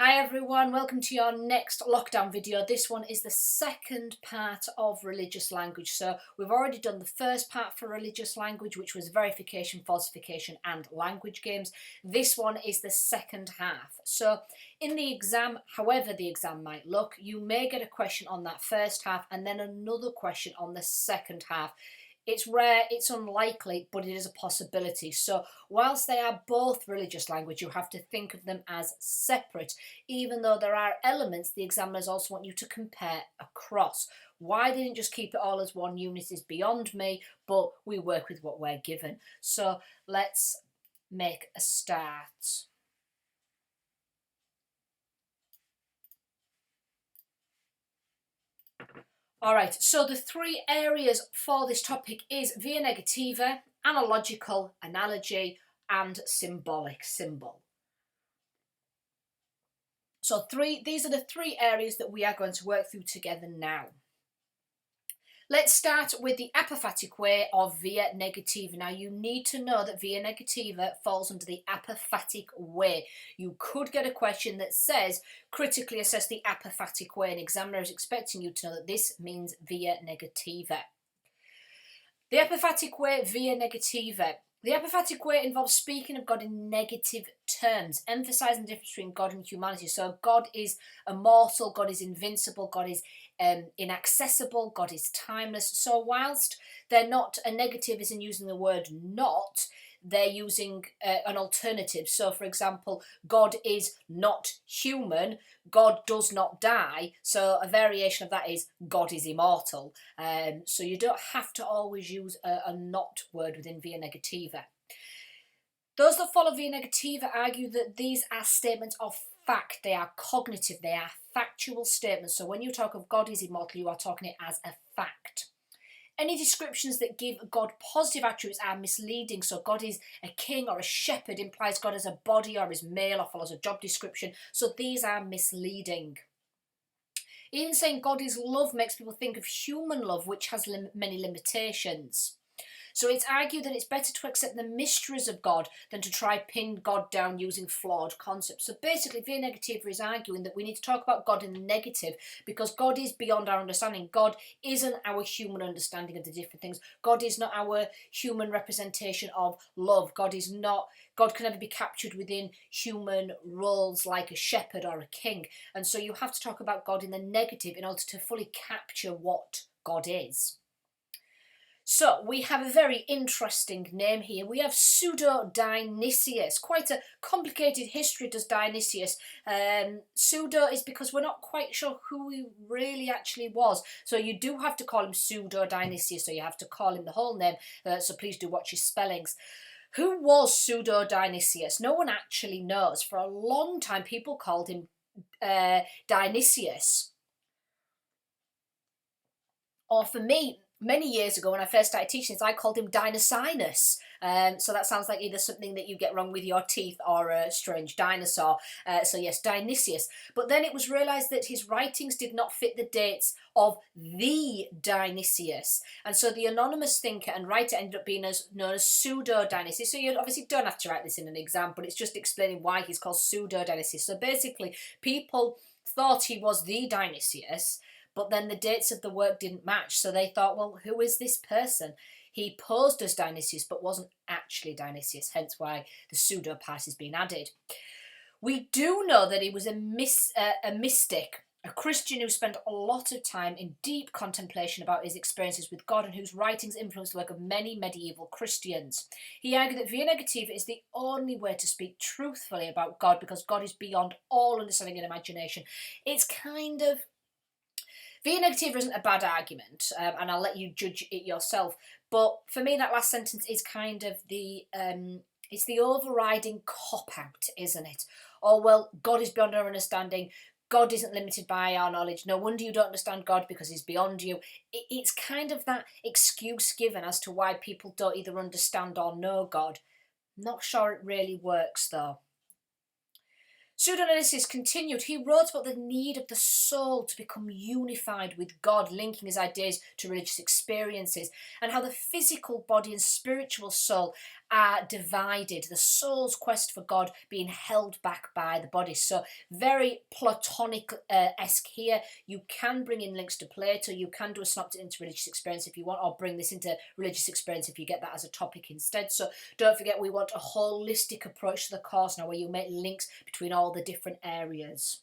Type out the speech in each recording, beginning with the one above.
Hi everyone, welcome to your next lockdown video. This one is the second part of religious language. So we've already done the first part for religious language, which was verification, falsification and language games. This one is the second half. So in the exam, however the exam might look, you may get a question on that first half and then another question on the second half. It's rare, it's unlikely, but it is a possibility. So whilst they are both religious language, you have to think of them as separate, even though there are elements the examiners also want you to compare across. Why they didn't just keep it all as one unit is beyond me, but we work with what we're given. So let's make a start. All right, so the three areas for this topic is via negativa, analogical, analogy, and symbolic, symbol. So these are the three areas that we are going to work through together now. Let's start with the apophatic way of via negativa. Now you need to know that via negativa falls under the apophatic way. You could get a question that says critically assess the apophatic way. An examiner is expecting you to know that this means via negativa. The apophatic way via negativa. The apophatic way involves speaking of God in negative terms, emphasising the difference between God and humanity. So God is immortal, God is invincible, God is inaccessible, God is timeless. So whilst they're not, a negative isn't using the word not, they're using an alternative. So for example, God is not human, God does not die. So a variation of that is God is immortal. So you don't have to always use a not word within via negativa. Those that follow via negativa argue that these are statements of fact. They are cognitive, they are factual statements. So when you talk of God is immortal, you are talking it as a fact. Any descriptions that give God positive attributes are misleading. So God is a king or a shepherd implies God as a body or is male or follows a job description. So these are misleading. Even saying God is love makes people think of human love, which has many limitations. So it's argued that it's better to accept the mysteries of God than to try pin God down using flawed concepts. So basically, via negativa is arguing that we need to talk about God in the negative because God is beyond our understanding. God isn't our human understanding of the different things. God is not our human representation of love. God can never be captured within human roles like a shepherd or a king. And so you have to talk about God in the negative in order to fully capture what God is. So we have a very interesting name here. We have Pseudo-Dionysius. Quite a complicated history does Dionysius. Pseudo is because we're not quite sure who he really actually was. So you do have to call him Pseudo-Dionysius, so you have to call him the whole name. So please do watch his spellings. Who was Pseudo-Dionysius? No one actually knows. For a long time, people called him Dionysius. Or for me, many years ago when I first started teaching this, I called him Dinosinus. So that sounds like either something that you get wrong with your teeth or a strange dinosaur. So yes, Dionysius. But then it was realised that his writings did not fit the dates of the Dionysius. And so the anonymous thinker and writer ended up being known as Pseudo-Dionysius. So you obviously don't have to write this in an exam, but it's just explaining why he's called Pseudo-Dionysius. So basically, people thought he was the Dionysius, but then the dates of the work didn't match. So they thought, well, who is this person? He posed as Dionysius, but wasn't actually Dionysius, hence why the pseudo part is being added. We do know that he was a mystic, a Christian who spent a lot of time in deep contemplation about his experiences with God and whose writings influenced the work of many medieval Christians. He argued that via negativa is the only way to speak truthfully about God because God is beyond all understanding and imagination. It's kind of... Via negativa isn't a bad argument, and I'll let you judge it yourself. But for me, that last sentence is kind of it's the overriding cop-out, isn't it? Oh, well, God is beyond our understanding. God isn't limited by our knowledge. No wonder you don't understand God because he's beyond you. It's kind of that excuse given as to why people don't either understand or know God. Not sure it really works, though. Pseudo-Dionysius continued. He wrote about the need of the soul to become unified with God, linking his ideas to religious experiences, and how the physical body and spiritual soul are divided. The soul's quest for God being held back by the body. So very Platonic-esque here. You can bring in links to Plato. You can do a synoptic into religious experience if you want, or bring this into religious experience if you get that as a topic instead. So don't forget, we want a holistic approach to the course now, where you make links between all the different areas.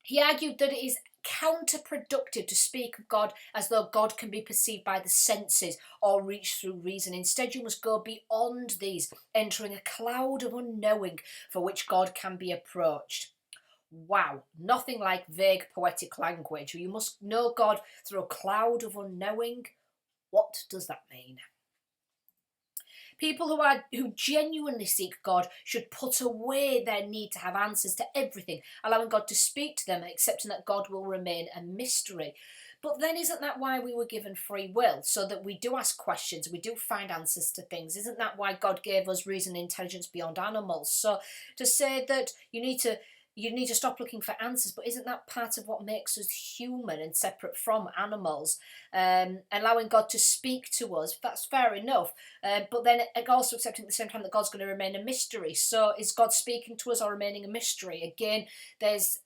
He argued that it is counterproductive to speak of God as though God can be perceived by the senses or reached through reason. Instead, you must go beyond these, entering a cloud of unknowing for which God can be approached. Wow, nothing like vague poetic language. You must know God through a cloud of unknowing. What does that mean? People who genuinely seek God should put away their need to have answers to everything, allowing God to speak to them, accepting that God will remain a mystery. But then isn't that why we were given free will? So that we do ask questions, we do find answers to things. Isn't that why God gave us reason and intelligence beyond animals? So to say that you need to stop looking for answers, but isn't that part of what makes us human and separate from animals? Allowing God to speak to us, that's fair enough. But then also accepting at the same time that God's going to remain a mystery. So is God speaking to us or remaining a mystery? Again, there's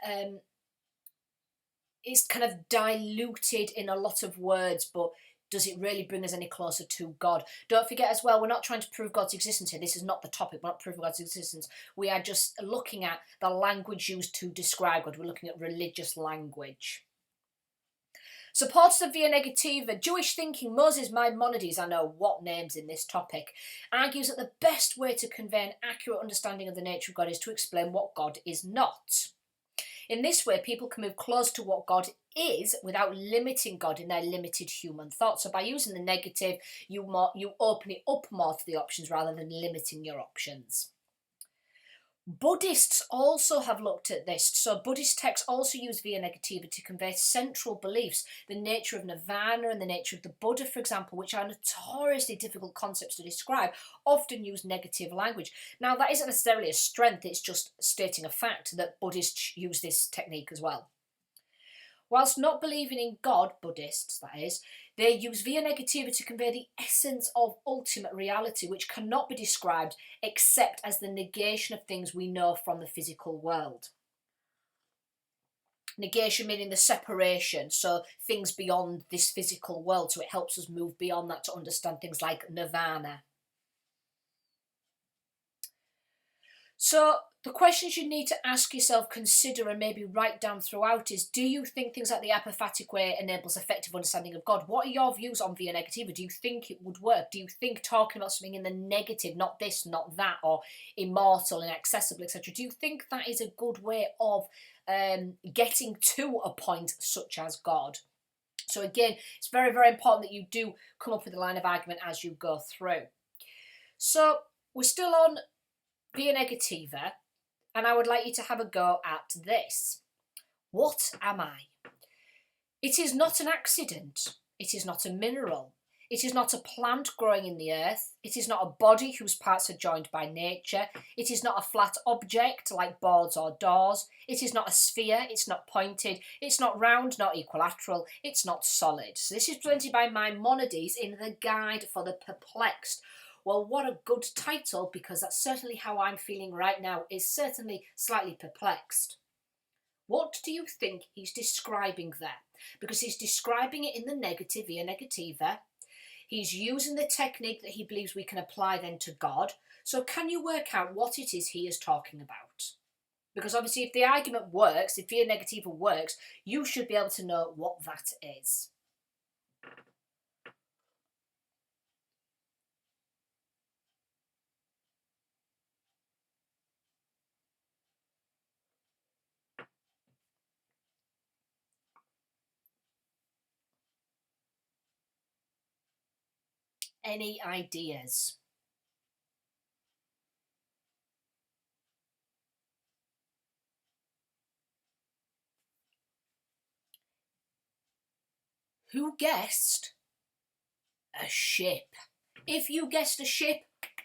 it's kind of diluted in a lot of words, but does it really bring us any closer to God? Don't forget as well, we're not trying to prove God's existence here. This is not the topic. We're not proving God's existence. We are just looking at the language used to describe God. We're looking at religious language. Supporters of Via Negativa, Jewish thinking, Moses Maimonides, I know what names in this topic, argues that the best way to convey an accurate understanding of the nature of God is to explain what God is not. In this way, people can move close to what God is without limiting God in their limited human thought. So by using the negative, you open it up more to the options rather than limiting your options. Buddhists also have looked at this. So Buddhist texts also use Via Negativa to convey central beliefs, the nature of nirvana and the nature of the Buddha, for example, which are notoriously difficult concepts to describe, often use negative language. Now, that isn't necessarily a strength, it's just stating a fact that Buddhists use this technique as well. Whilst not believing in God, Buddhists that is, they use Via Negativa to convey the essence of ultimate reality, which cannot be described except as the negation of things we know from the physical world. Negation meaning the separation, so things beyond this physical world, so it helps us move beyond that to understand things like nirvana. So the questions you need to ask yourself, consider and maybe write down throughout is, do you think things like the apophatic way enables effective understanding of God? What are your views on Via Negativa? Do you think it would work? Do you think talking about something in the negative, not this, not that, or immortal, inaccessible, etc., do you think that is a good way of getting to a point such as God? So again, it's very, very important that you do come up with a line of argument as you go through. So we're still on Via Negativa, and I would like you to have a go at this. What am I? It is not an accident. It is not a mineral. It is not a plant growing in the earth. It is not a body whose parts are joined by nature. It is not a flat object like boards or doors. It is not a sphere. It's not pointed. It's not round, not equilateral. It's not solid. So this is presented by Maimonides in The Guide for the Perplexed. Well, what a good title, because that's certainly how I'm feeling right now, is certainly slightly perplexed. What do you think he's describing there? Because he's describing it in the negative, Via Negativa. He's using the technique that he believes we can apply then to God. So can you work out what it is he is talking about? Because obviously if the argument works, if Via Negativa works, you should be able to know what that is. Any ideas? Who guessed a ship? If you guessed a ship,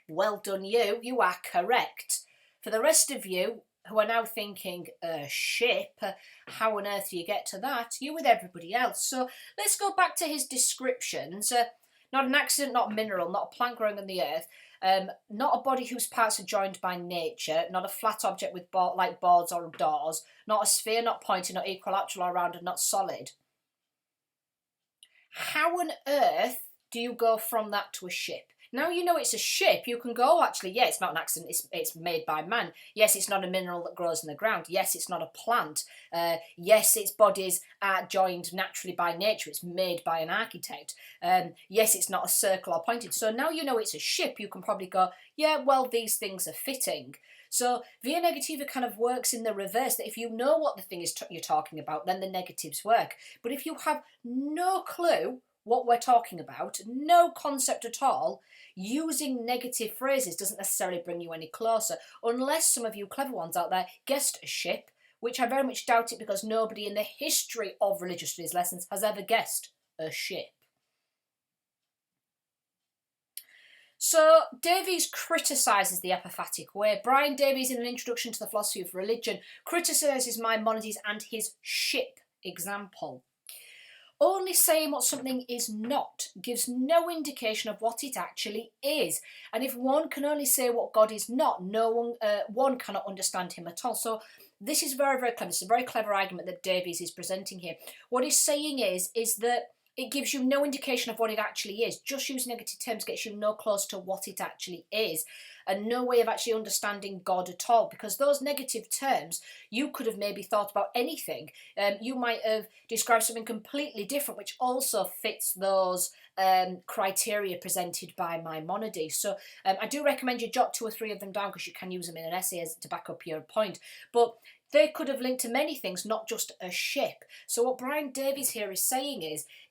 well done you, you are correct. For the rest of you who are now thinking, a ship, how on earth do you get to that? You're with everybody else. So let's go back to his descriptions. Not an accident, not a mineral, not a plant growing on the earth, not a body whose parts are joined by nature, not a flat object with like boards or doors, not a sphere, not pointed, not equilateral or rounded, not solid. How on earth do you go from that to a ship? Now you know it's a ship, you can go, actually, yeah, it's not an accident, it's made by man. Yes, it's not a mineral that grows in the ground. Yes, it's not a plant. Yes, its bodies are joined naturally by nature. It's made by an architect. Yes, it's not a circle or pointed. So now you know it's a ship, you can probably go, yeah, well, these things are fitting. So via negativa kind of works in the reverse, that if you know what the thing is you're talking about, then the negatives work. But if you have no clue what we're talking about, no concept at all, using negative phrases doesn't necessarily bring you any closer, unless some of you clever ones out there guessed a ship, which I very much doubt it, because nobody in the history of religious studies lessons has ever guessed a ship. So Davies criticises the apophatic way. Brian Davies, in an introduction to the philosophy of religion, criticises Maimonides and his ship example. Only saying what something is not gives no indication of what it actually is. And if one can only say what God is not, one cannot understand him at all. So this is very, very clever. It's a very clever argument that Davies is presenting here. What he's saying is that it gives you no indication of what it actually is. Just using negative terms gets you no close to what it actually is, and no way of actually understanding God at all, because those negative terms, you could have maybe thought about anything. You might have described something completely different, which also fits those criteria presented by Maimonides. So I do recommend you jot 2 or 3 of them down, because you can use them in an essay to back up your point. But they could have linked to many things, not just a ship. So what Brian Davies here is saying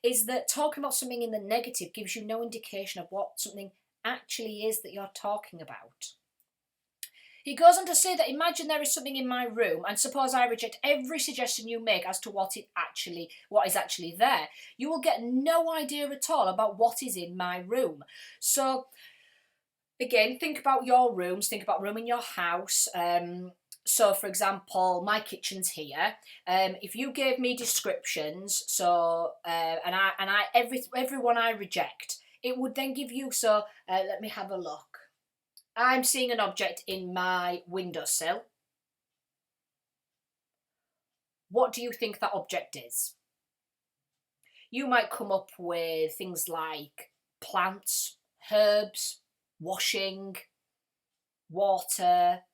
is that talking about something in the negative gives you no indication of what something actually is that you're talking about. He goes on to say that imagine there is something in my room, and suppose I reject every suggestion you make as to what is actually there. You will get no idea at all about what is in my room. So again, think about your rooms, think about room in your house. So, for example, my kitchen's here. If you gave me descriptions, so every one I reject, it would then give you. So, let me have a look. I'm seeing an object in my windowsill. What do you think that object is? You might come up with things like plants, herbs, washing, water,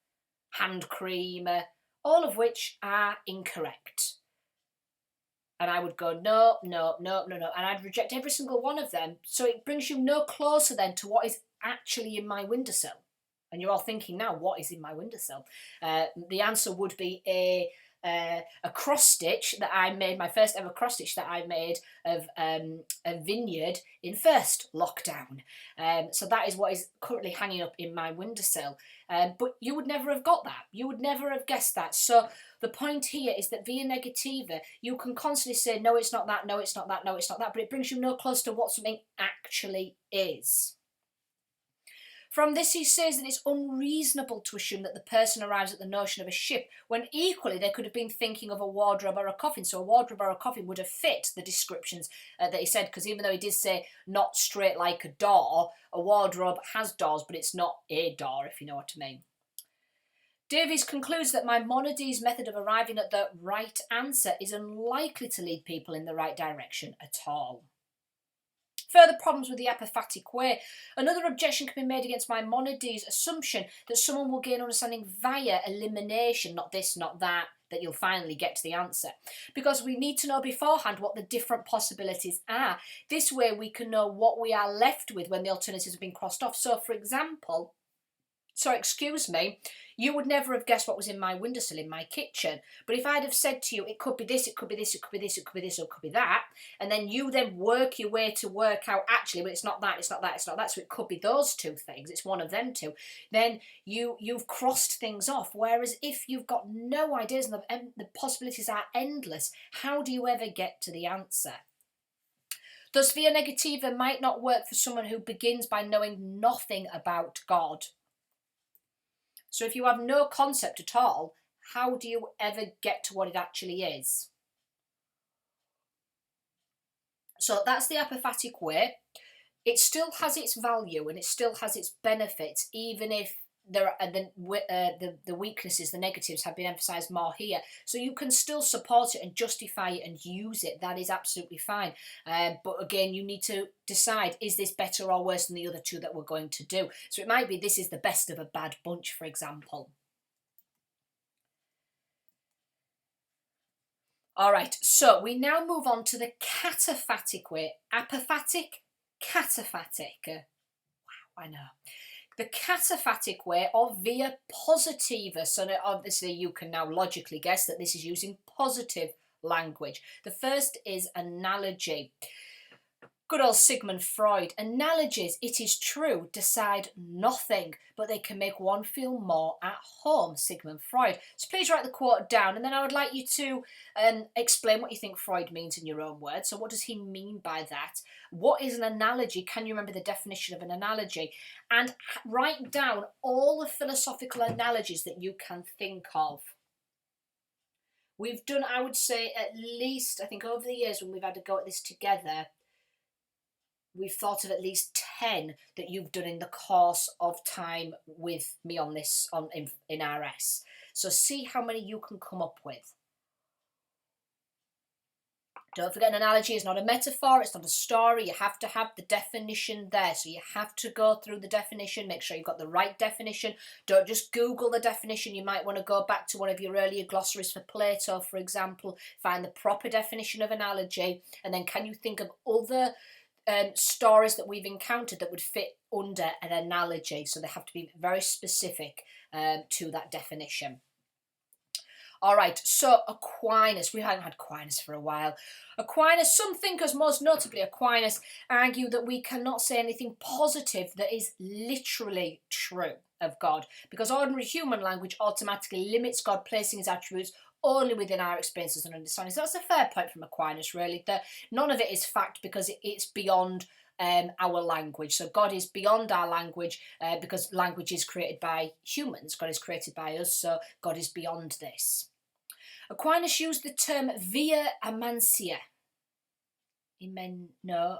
hand cream, all of which are incorrect. And I would go, no, no, no, no, no. And I'd reject every single one of them. So it brings you no closer then to what is actually in my windowsill. And you're all thinking now, what is in my windowsill? The answer would be a cross stitch that I made, my first ever cross stitch that I made of a vineyard in first lockdown. So that is what is currently hanging up in my windowsill. But you would never have got that. You would never have guessed that. So the point here is that via negativa, you can constantly say, no, it's not that, no, it's not that, no, it's not that, but it brings you no closer to what something actually is. From this, he says that it's unreasonable to assume that the person arrives at the notion of a ship, when equally they could have been thinking of a wardrobe or a coffin. So a wardrobe or a coffin would have fit the descriptions that he said, because even though he did say not straight like a door, a wardrobe has doors, but it's not a door, if you know what I mean. Davies concludes that Maimonides' method of arriving at the right answer is unlikely to lead people in the right direction at all. Further problems with the apophatic way. Another objection can be made against Maimonides' assumption that someone will gain understanding via elimination, not this, not that you'll finally get to the answer. Because we need to know beforehand what the different possibilities are. This way we can know what we are left with when the alternatives have been crossed off. So, for example, you would never have guessed what was in my windowsill in my kitchen. But if I'd have said to you, it could be this, it could be this, it could be this, it could be this, or it could be that, and then you then work your way to work out, actually, well, it's not that, it's not that, it's not that, so it could be those two things, it's one of them two, then you've crossed things off. Whereas if you've got no ideas and the possibilities are endless, how do you ever get to the answer? Thus, via negativa might not work for someone who begins by knowing nothing about God. So if you have no concept at all, how do you ever get to what it actually is? So that's the apophatic way. it still has its value and it still has its benefits, even if there are the weaknesses, the negatives have been emphasized more here. So you can still support it and justify it and use it. That is absolutely fine. But again, you need to decide, is this better or worse than the other two that we're going to do? So it might be this is the best of a bad bunch, for example. All right, so we now move on to the cataphatic way. Apophatic, cataphatic. Wow, I know. The cataphatic way, or via positiva. So now obviously you can now logically guess that this is using positive language. The first is analogy. Good old Sigmund Freud. Analogies, it is true, decide nothing, but they can make one feel more at home. Sigmund Freud. So please write the quote down, and then I would like you to explain what you think Freud means in your own words. So what does he mean by that? What is an analogy? Can you remember the definition of an analogy? And write down all the philosophical analogies that you can think of. We've done, I would say, at least, I think over the years when we've had to go at this together, we've thought of at least 10 that you've done in the course of time with me on this in RS. So see how many you can come up with. Don't forget, an analogy is not a metaphor, it's not a story. You have to have the definition there. So you have to go through the definition, make sure you've got the right definition. Don't just Google the definition. You might want to go back to one of your earlier glossaries for Plato, for example, find the proper definition of analogy, and then can you think of other stories that we've encountered that would fit under an analogy. So they have to be very specific to that definition. All right, so Aquinas, we haven't had Aquinas for a while. Aquinas, some thinkers, most notably Aquinas, argue that we cannot say anything positive that is literally true of God, because ordinary human language automatically limits God placing his attributes only within our experiences and understanding. So that's a fair point from Aquinas, really, that none of it is fact because it's beyond our language. So God is beyond our language because language is created by humans. God is created by us, so God is beyond this. Aquinas used the term via imancia. Eminentia.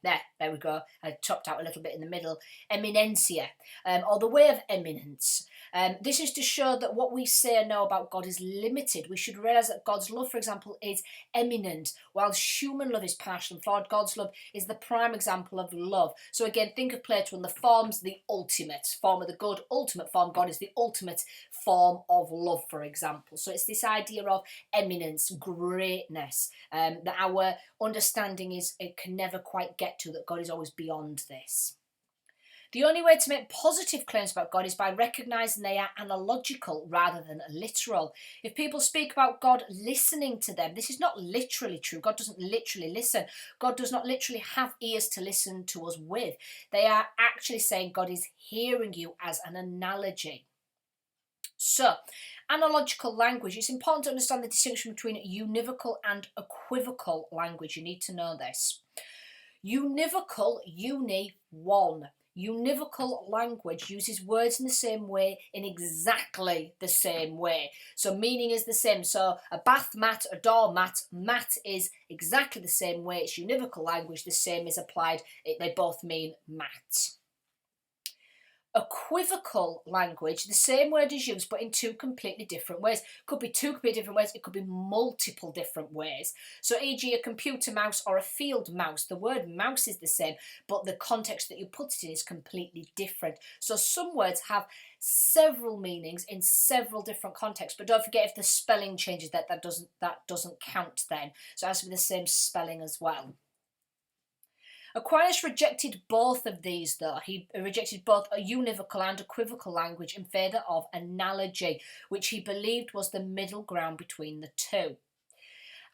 There we go. I chopped out a little bit in the middle. Eminentia, or the way of eminence. This is to show that what we say and know about God is limited. We should realise that God's love, for example, is eminent, whilst human love is partial and flawed. God's love is the prime example of love. So again, think of Plato and the form's the ultimate form of the good, ultimate form. God is the ultimate form of love, for example. So it's this idea of eminence, greatness, that our understanding it can never quite get to, that God is always beyond this. The only way to make positive claims about God is by recognising they are analogical rather than literal. If people speak about God listening to them, this is not literally true. God doesn't literally listen. God does not literally have ears to listen to us with. They are actually saying God is hearing you as an analogy. So, analogical language. It's important to understand the distinction between univocal and equivocal language. You need to know this. Univocal, uni, one. Univocal language uses words in the same way, in exactly the same way. So meaning is the same. So a bath mat, a doormat, mat is exactly the same way. It's univocal language, the same is applied. They both mean mat. Equivocal language, the same word is used but in two completely different ways. Could be two completely different ways, it could be multiple different ways. So e.g. a computer mouse or a field mouse, the word mouse is the same but the context that you put it in is completely different. So some words have several meanings in several different contexts, but don't forget if the spelling changes that doesn't count then. So it has to be the same spelling as well. Aquinas rejected both of these, though. He rejected both a univocal and equivocal language in favour of analogy, which he believed was the middle ground between the two.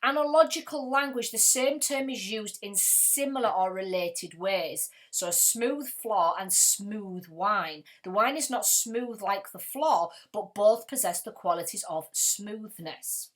Analogical language, the same term is used in similar or related ways. So smooth floor and smooth wine. The wine is not smooth like the floor, but both possess the qualities of smoothness.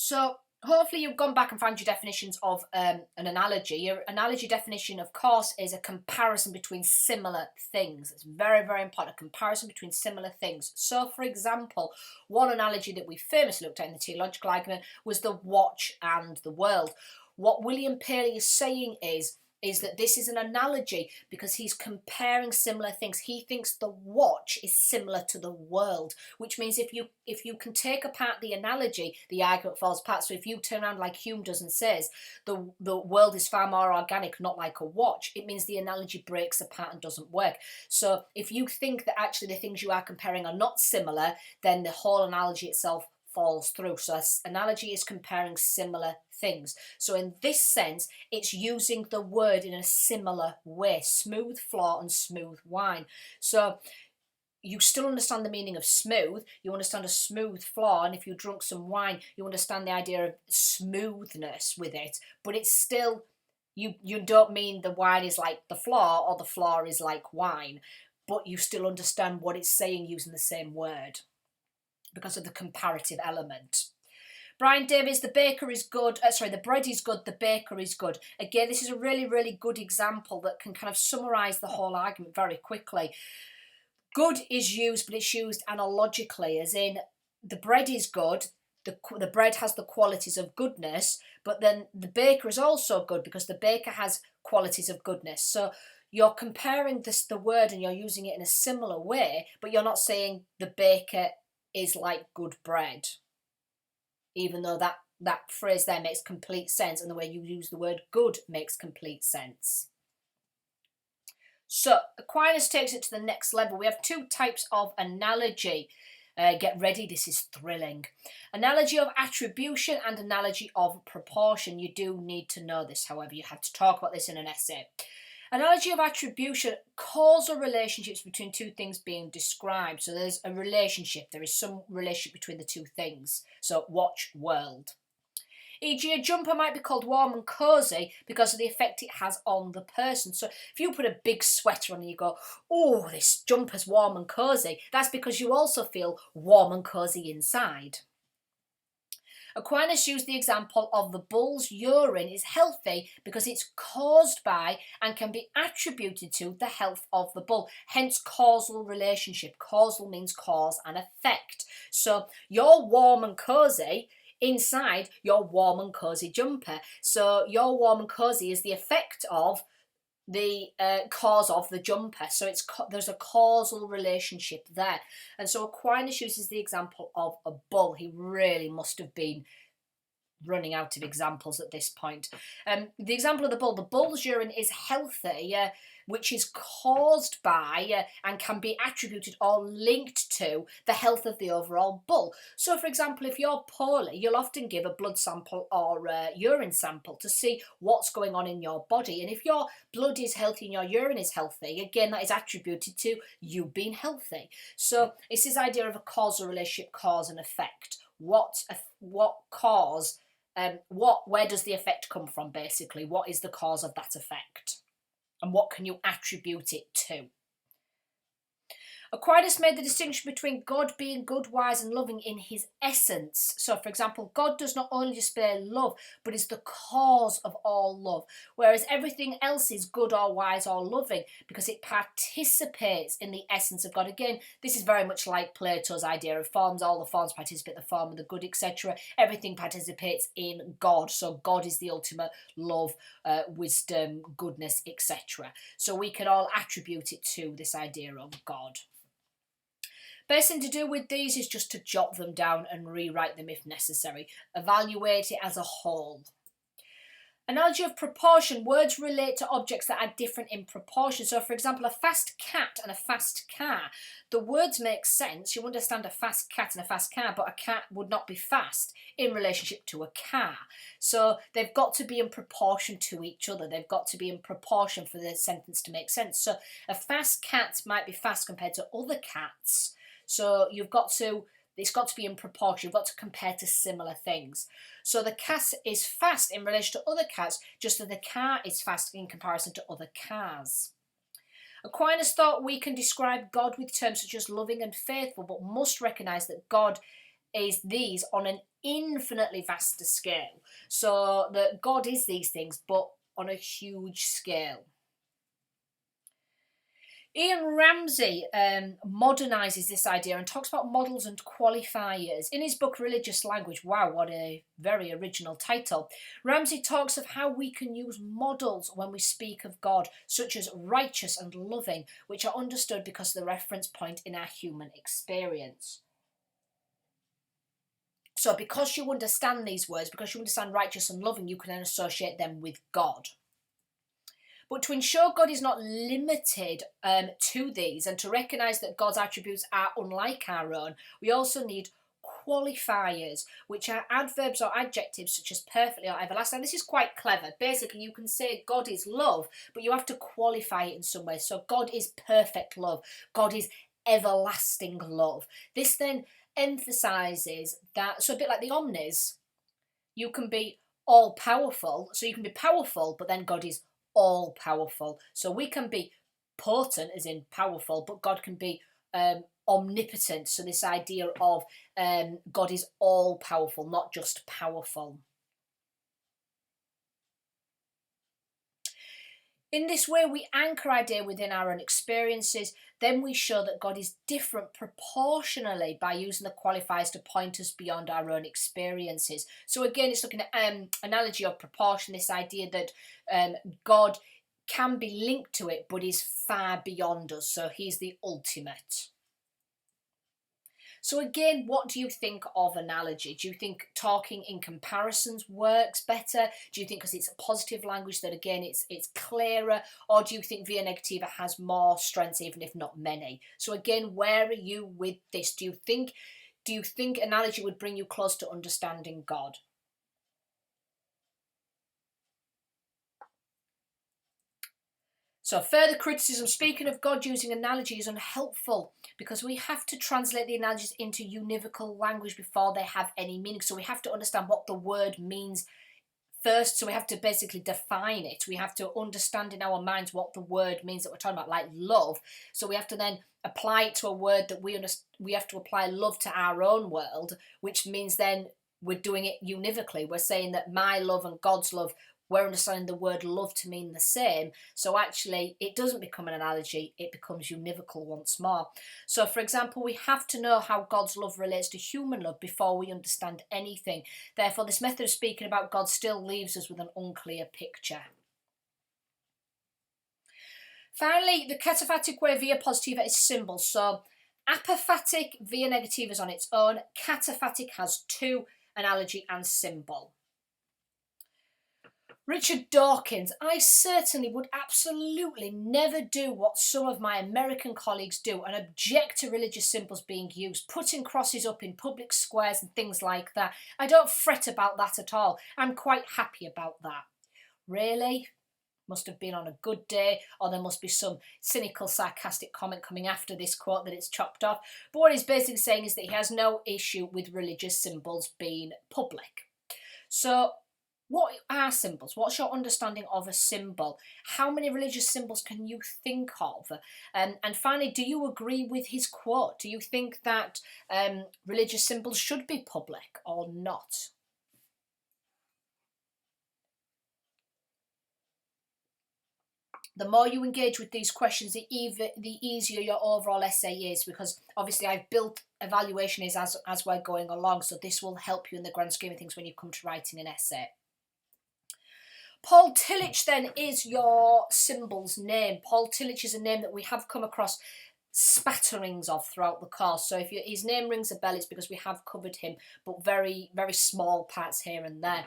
So Hopefully you've gone back and found your definitions of an analogy. Your analogy definition, of course, is a comparison between similar things. It's very, very important, a comparison between similar things. So, for example, one analogy that we famously looked at in the teleological argument was the watch and the world. What William Paley is saying is that this is an analogy because he's comparing similar things. He thinks the watch is similar to the world, which means if you can take apart the analogy, the argument falls apart. So if you turn around like Hume does and says the world is far more organic, not like a watch, it means the analogy breaks apart and doesn't work. So if you think that actually the things you are comparing are not similar, then the whole analogy itself falls through. So an analogy is comparing similar things. So in this sense, it's using the word in a similar way: smooth floor and smooth wine. So you still understand the meaning of smooth, you understand a smooth floor, and if you drunk some wine, you understand the idea of smoothness with it, but it's still, you don't mean the wine is like the floor or the floor is like wine, but you still understand what it's saying using the same word because of the comparative element. Brian Davies, the baker is good. The bread is good, the baker is good. Again, this is a really, really good example that can kind of summarise the whole argument very quickly. Good is used, but it's used analogically, as in the bread is good, the bread has the qualities of goodness, but then the baker is also good because the baker has qualities of goodness. So you're comparing the word and you're using it in a similar way, but you're not saying the baker is like good bread, even though that phrase there makes complete sense, and the way you use the word good makes complete sense. So Aquinas takes it to the next level. We have two types of analogy. Get ready, this is thrilling. Analogy of attribution and analogy of proportion. You do need to know this, however, you have to talk about this in an essay. Analogy of attribution, causal relationships between two things being described. So there's a relationship, there is some relationship between the two things. So watch, world. E.g. a jumper might be called warm and cosy because of the effect it has on the person. So if you put a big sweater on and you go, oh, this jumper's warm and cosy, that's because you also feel warm and cosy inside. Aquinas used the example of the bull's urine is healthy because it's caused by and can be attributed to the health of the bull, hence causal relationship. Causal means cause and effect. So you're warm and cosy inside your warm and cosy jumper. So your warm and cosy is the effect of the cause of the jumper. So there's a causal relationship there. And so Aquinas uses the example of a bull. He really must have been running out of examples at this point. The example of the bull's urine is healthy, which is caused by and can be attributed or linked to the health of the overall bull. So, for example, if you're poorly, you'll often give a blood sample or a urine sample to see what's going on in your body. And if your blood is healthy and your urine is healthy, again, that is attributed to you being healthy. So it's this idea of a causal relationship, cause and effect. What cause? Where does the effect come from, basically? What is the cause of that effect? And what can you attribute it to? Aquinas made the distinction between God being good, wise and loving in his essence. So, for example, God does not only display love, but is the cause of all love, whereas everything else is good or wise or loving because it participates in the essence of God. Again, this is very much like Plato's idea of forms. All the forms participate in the form of the good, etc. Everything participates in God. So God is the ultimate love, wisdom, goodness, etc. So we can all attribute it to this idea of God. Best thing to do with these is just to jot them down and rewrite them if necessary. Evaluate it as a whole. Analogy of proportion. Words relate to objects that are different in proportion. So, for example, a fast cat and a fast car. The words make sense. You understand a fast cat and a fast car, but a cat would not be fast in relationship to a car. So they've got to be in proportion to each other. They've got to be in proportion for the sentence to make sense. So a fast cat might be fast compared to other cats. So it's got to be in proportion. You've got to compare to similar things. So the cat is fast in relation to other cats, just as the car is fast in comparison to other cars. Aquinas thought we can describe God with terms such as loving and faithful, but must recognise that God is these on an infinitely vaster scale. So that God is these things, but on a huge scale. Ian Ramsey modernises this idea and talks about models and qualifiers. In his book Religious Language, wow, what a very original title, Ramsey talks of how we can use models when we speak of God, such as righteous and loving, which are understood because of the reference point in our human experience. So because you understand these words, because you understand righteous and loving, you can then associate them with God. But to ensure God is not limited to these, and to recognise that God's attributes are unlike our own, we also need qualifiers, which are adverbs or adjectives such as perfectly or everlasting. And this is quite clever. Basically, you can say God is love, but you have to qualify it in some way. So God is perfect love. God is everlasting love. This then emphasises that, so a bit like the omnis, you can be all powerful. So you can be powerful, but then God is all powerful. So we can be potent, as in powerful, but God can be omnipotent. So this idea of God is all powerful, not just powerful. In this way, we anchor idea within our own experiences. Then we show that God is different proportionally by using the qualifiers to point us beyond our own experiences. So again, it's looking at analogy of proportion, this idea that God can be linked to it, but is far beyond us. So he's the ultimate. So again, what do you think of analogy? Do you think talking in comparisons works better? Do you think because it's a positive language that again it's clearer? Or do you think Via Negativa has more strengths, even if not many? So again, where are you with this? Do you think analogy would bring you close to understanding God? So further criticism, speaking of God using analogy, is unhelpful because we have to translate the analogies into univocal language before they have any meaning. So we have to understand what the word means first. So we have to basically define it. We have to understand in our minds what the word means that we're talking about, like love. So we have to then apply it to a word that we understand. We have to apply love to our own world, which means then we're doing it univocally. We're saying that my love and God's love, we're understanding the word love to mean the same. So actually, it doesn't become an analogy, it becomes univocal once more. So for example, we have to know how God's love relates to human love before we understand anything. Therefore, this method of speaking about God still leaves us with an unclear picture. Finally, the cataphatic way Via Positiva is symbols. So apophatic Via Negativa is on its own. Cataphatic has two, analogy and symbol. Richard Dawkins, I certainly would absolutely never do what some of my American colleagues do and object to religious symbols being used, putting crosses up in public squares and things like that. I don't fret about that at all. I'm quite happy about that. Really? Must have been on a good day, or there must be some cynical, sarcastic comment coming after this quote that it's chopped off. But what he's basically saying is that he has no issue with religious symbols being public. So, what are symbols? What's your understanding of a symbol? How many religious symbols can you think of? And finally, do you agree with his quote? Do you think that religious symbols should be public or not? The more you engage with these questions, the easier your overall essay is, because obviously I've built evaluation is as we're going along, so this will help you in the grand scheme of things when you come to writing an essay. Paul Tillich then is your symbol's name. Paul Tillich is a name that we have come across spatterings of throughout the course. So if his name rings a bell, it's because we have covered him, but very, very small parts here and there.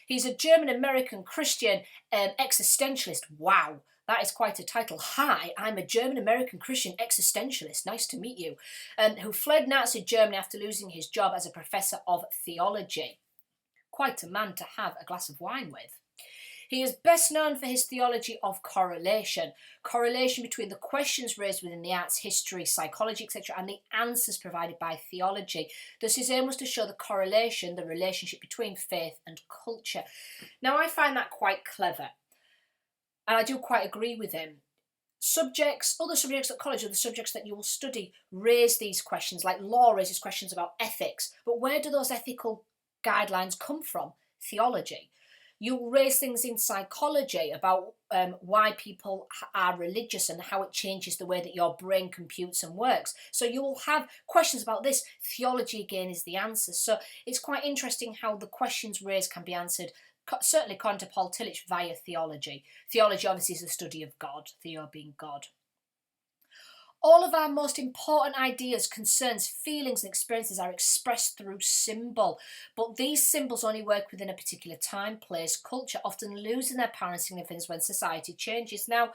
He's a German-American Christian existentialist. Wow, that is quite a title. Hi, I'm a German-American Christian existentialist. Nice to meet you. Who fled Nazi Germany after losing his job as a professor of theology. Quite a man to have a glass of wine with. He is best known for his theology of correlation between the questions raised within the arts, history, psychology, etc., and the answers provided by theology. Thus, his aim was to show the correlation, the relationship between faith and culture. Now, I find that quite clever, and I do quite agree with him. other subjects at college, other subjects that you will study, raise these questions. Like law raises questions about ethics, but where do those ethical guidelines come from? Theology. You'll raise things in psychology about why people are religious and how it changes the way that your brain computes and works. So you will have questions about this. Theology, again, is the answer. So it's quite interesting how the questions raised can be answered, certainly according to Paul Tillich, via theology. Theology, obviously, is the study of God, theo being God. All of our most important ideas, concerns, feelings, and experiences are expressed through symbol. But these symbols only work within a particular time, place, culture, often losing their power and significance when society changes. Now,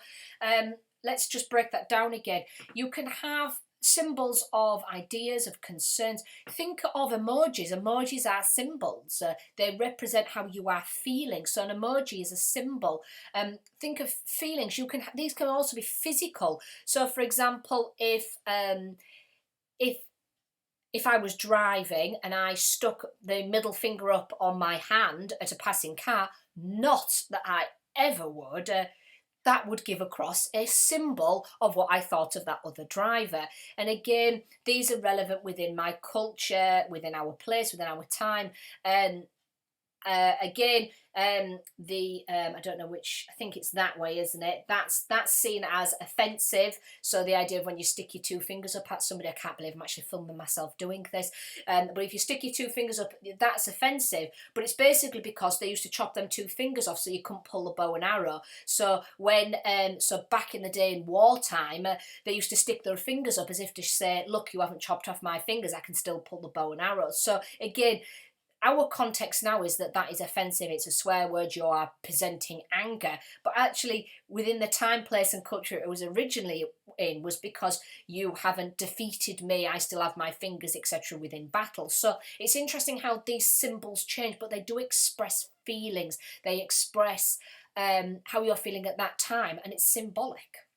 let's just break that down again. You can have symbols of ideas, of concerns. Think of emojis. Emojis are symbols. They represent how you are feeling. So an emoji is a symbol. Think of feelings. These can also be physical. So, for example, if I was driving and I stuck the middle finger up on my hand at a passing car, not that I ever would. That would give across a symbol of what I thought of that other driver. And again, these are relevant within my culture, within our place, within our time. Again, I don't know which, I think it's that way, isn't it? That's seen as offensive. So the idea of when you stick your two fingers up at somebody, I can't believe I'm actually filming myself doing this. But if you stick your two fingers up, that's offensive. But it's basically because they used to chop them two fingers off so you couldn't pull the bow and arrow. So so back in the day in wartime, they used to stick their fingers up as if to say, look, you haven't chopped off my fingers, I can still pull the bow and arrow. So again, our context now is that is offensive. It's a swear word. You are presenting anger. But actually, within the time, place, and culture it was originally in was because you haven't defeated me. I still have my fingers, etc. within battle. So it's interesting how these symbols change, but they do express feelings. They express how you're feeling at that time, and it's symbolic.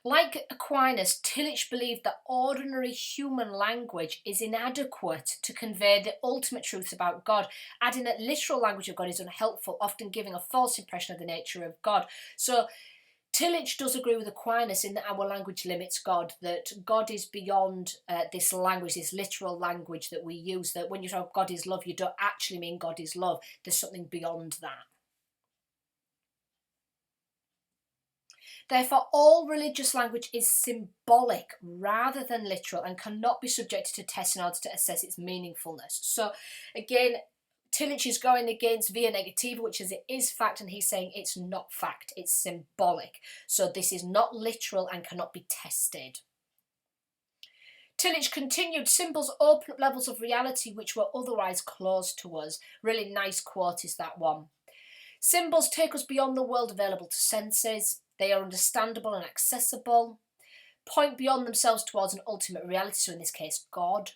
Like Aquinas, Tillich believed that ordinary human language is inadequate to convey the ultimate truths about God, adding that literal language of God is unhelpful, often giving a false impression of the nature of God. So Tillich does agree with Aquinas in that our language limits God, that God is beyond this language, this literal language that we use, that when you talk God is love, you don't actually mean God is love. There's something beyond that. Therefore, all religious language is symbolic rather than literal and cannot be subjected to tests in order to assess its meaningfulness. So, again, Tillich is going against via negativa, which is it is fact, and he's saying it's not fact, it's symbolic. So this is not literal and cannot be tested. Tillich continued, symbols open up levels of reality which were otherwise closed to us. Really nice quote is that one. Symbols take us beyond the world available to senses. They are understandable and accessible, point beyond themselves towards an ultimate reality, so in this case, God.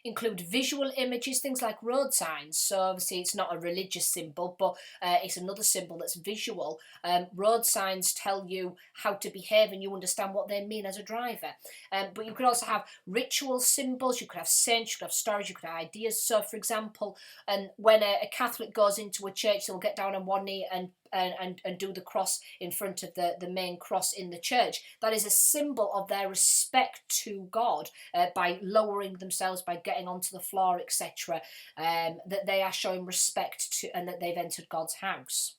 Include visual images, things like road signs. So obviously it's not a religious symbol, but it's another symbol that's visual. Road signs tell you how to behave and you understand what they mean as a driver. But you could also have ritual symbols, you could have saints, you could have stories, you could have ideas. So for example, when a Catholic goes into a church, they'll get down on one knee and do the cross in front of the main cross in the church. That is a symbol of their respect to God by lowering themselves, by getting onto the floor, etc. That they are showing respect to and that they've entered God's house.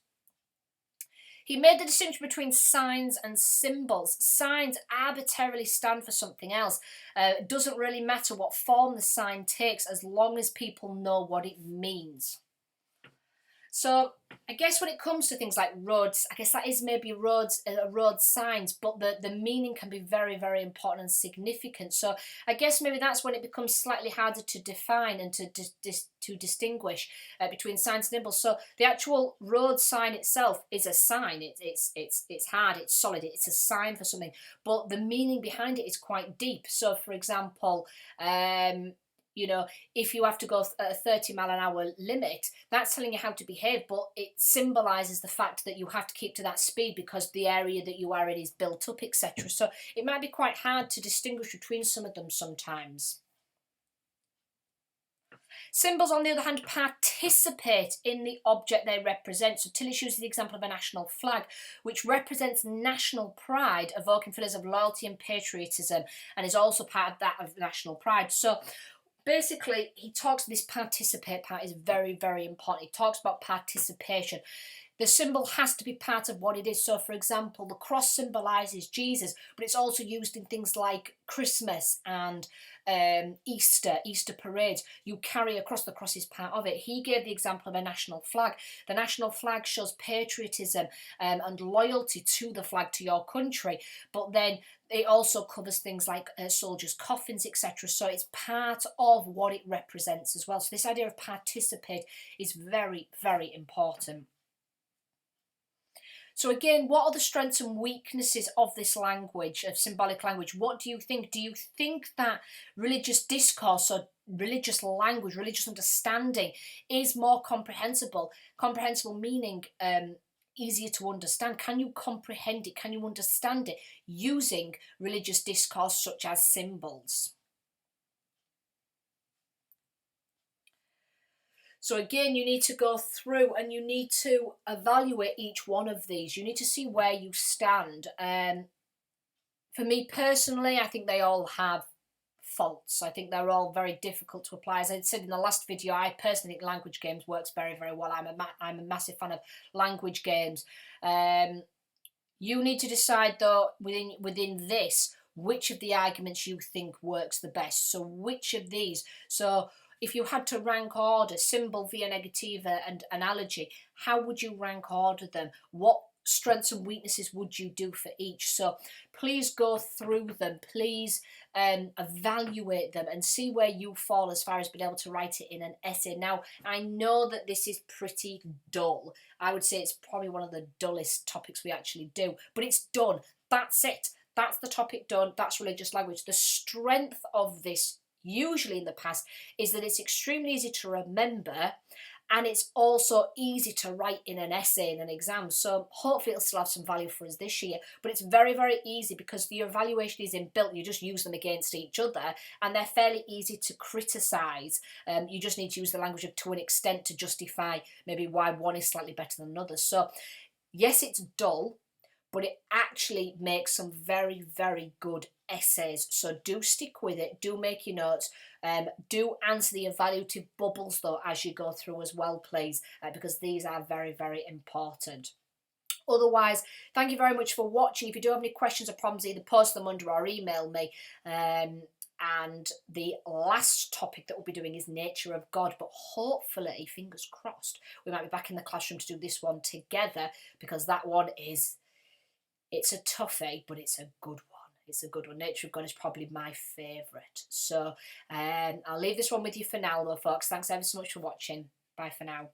He made the distinction between signs and symbols. Signs arbitrarily stand for something else. It doesn't really matter what form the sign takes as long as people know what it means. So I guess when it comes to things like roads, I guess that is maybe road signs, but the meaning can be very, very important and significant. So I guess maybe that's when it becomes slightly harder to define and to distinguish between signs and symbols. So the actual road sign itself is a sign. It's hard, it's solid, it's a sign for something, but the meaning behind it is quite deep. So for example, you know, if you have to go at a 30-mile-an-hour limit, that's telling you how to behave, but it symbolises the fact that you have to keep to that speed because the area that you are in is built up, etc. So it might be quite hard to distinguish between some of them sometimes. Symbols, on the other hand, participate in the object they represent. So Tillich uses the example of a national flag, which represents national pride, evoking feelings of loyalty and patriotism, and is also part of that of national pride. So basically, he talks, this participate part is very, very important. He talks about participation. The symbol has to be part of what it is. So, for example, the cross symbolises Jesus, but it's also used in things like Christmas and Easter parades. You carry a cross, the cross is part of it. He gave the example of a national flag. The national flag shows patriotism and loyalty to the flag, to your country, but then it also covers things like soldiers' coffins, etc. So it's part of what it represents as well. So this idea of participate is very, very important. So again, what are the strengths and weaknesses of this language, of symbolic language? What do you think? Do you think that religious discourse or religious language, religious understanding is more comprehensible? Comprehensible meaning easier to understand. Can you comprehend it? Can you understand it using religious discourse such as symbols? So again, you need to go through and you need to evaluate each one of these. You need to see where you stand. For me personally, I think they all have faults. I think they're all very difficult to apply. As I said in the last video, I personally think language games works very, very well. I'm a massive fan of language games. You need to decide though within this which of the arguments you think works the best. So which of these? So if you had to rank order symbol, via negativa and analogy, how would you rank order them? What strengths and weaknesses would you do for each? So please go through them, please evaluate them and see where you fall as far as being able to write it in an essay. Now, I know that this is pretty dull. I would say it's probably one of the dullest topics we actually do, but it's done. That's it. That's the topic done. That's religious language. The strength of this, usually in the past, is that it's extremely easy to remember, and it's also easy to write in an essay in an exam. So hopefully it'll still have some value for us this year, but it's very, very easy because the evaluation is inbuilt. You just use them against each other and they're fairly easy to criticise. You just need to use the language to an extent to justify maybe why one is slightly better than another. So yes, it's dull, but it actually makes some very, very good essays. So do stick with it, do make your notes, do answer the evaluative bubbles though as you go through as well, please, because these are very, very important. Otherwise, thank you very much for watching. If you do have any questions or problems, either post them under or email me. And the last topic that we'll be doing is nature of God, but hopefully, fingers crossed, we might be back in the classroom to do this one together, because that one is, it's a toughie, but it's a good one. It's a good one. Nature of God is probably my favourite. So I'll leave this one with you for now though, folks. Thanks ever so much for watching. Bye for now.